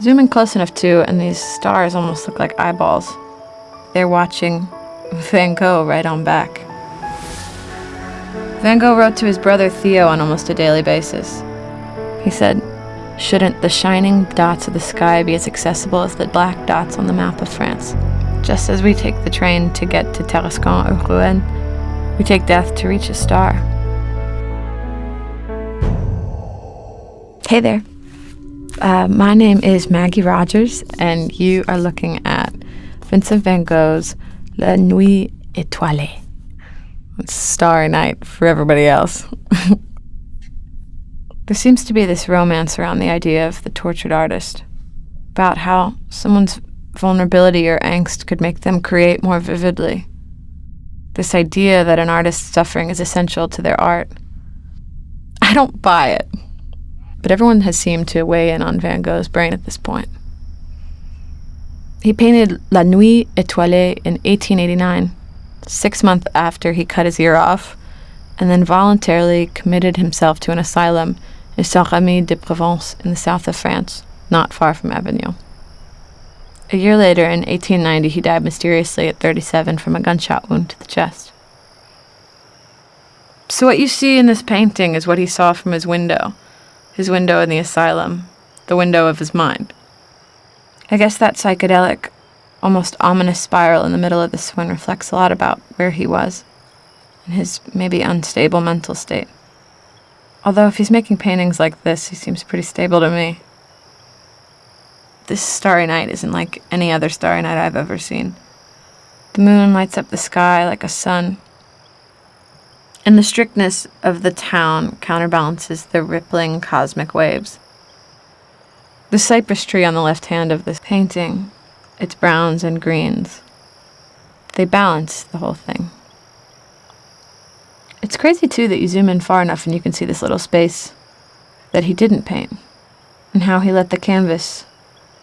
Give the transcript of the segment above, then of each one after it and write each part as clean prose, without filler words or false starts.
Zoom in close enough too, and these stars almost look like eyeballs. They're watching Van Gogh right on back. Van Gogh wrote to his brother Theo on almost a daily basis. He said, "Shouldn't the shining dots of the sky be as accessible as the black dots on the map of France? Just as we take the train to get to Tarascon or Rouen, we take death to reach a star." Hey there. My name is Maggie Rogers, and you are looking at Vincent van Gogh's La Nuit Étoilée. It's Starry Night for everybody else. There seems to be this romance around the idea of the tortured artist, about how someone's vulnerability or angst could make them create more vividly. This idea that an artist's suffering is essential to their art. I don't buy it. But everyone has seemed to weigh in on Van Gogh's brain at this point. He painted La Nuit Étoilée in 1889, 6 months after he cut his ear off, and then voluntarily committed himself to an asylum in Saint-Rémy-de-Provence in the south of France, not far from Avignon. A year later, in 1890, he died mysteriously at 37 from a gunshot wound to the chest. So what you see in this painting is what he saw from his window in the asylum, the window of his mind. I guess that psychedelic, almost ominous spiral in the middle of this one reflects a lot about where he was, and his maybe unstable mental state. Although if he's making paintings like this, he seems pretty stable to me. This starry night isn't like any other starry night I've ever seen. The moon lights up the sky like a sun, and the strictness of the town counterbalances the rippling cosmic waves. The cypress tree on the left hand of this painting, its browns and greens, they balance the whole thing. It's crazy, too, that you zoom in far enough and you can see this little space that he didn't paint, and how he let the canvas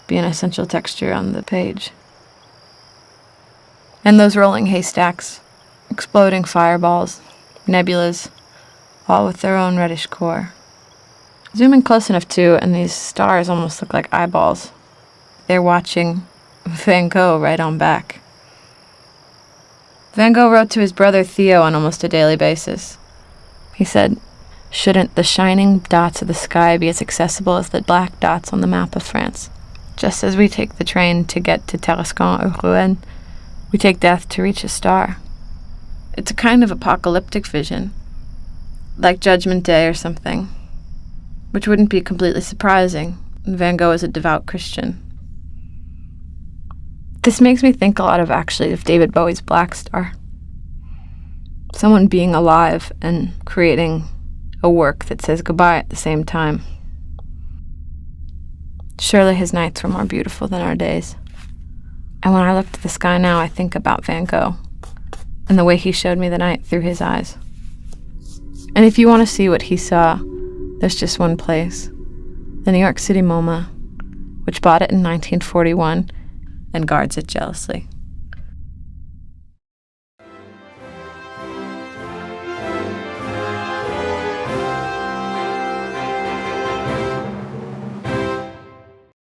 be an essential texture on the page. And those rolling haystacks, exploding fireballs, nebulas, all with their own reddish core. Zoom in close enough too, and these stars almost look like eyeballs. They're watching Van Gogh right on back. Van Gogh wrote to his brother Theo on almost a daily basis. He said, "Shouldn't the shining dots of the sky be as accessible as the black dots on the map of France? Just as we take the train to get to Tarascon or Rouen, we take death to reach a star." It's a kind of apocalyptic vision, like Judgment Day or something, which wouldn't be completely surprising. Van Gogh is a devout Christian. This makes me think a lot of David Bowie's Black Star. Someone being alive and creating a work that says goodbye at the same time. Surely his nights were more beautiful than our days. And when I look to the sky now, I think about Van Gogh and the way he showed me the night through his eyes. And if you want to see what he saw, there's just one place. The New York City MoMA, which bought it in 1941 and guards it jealously.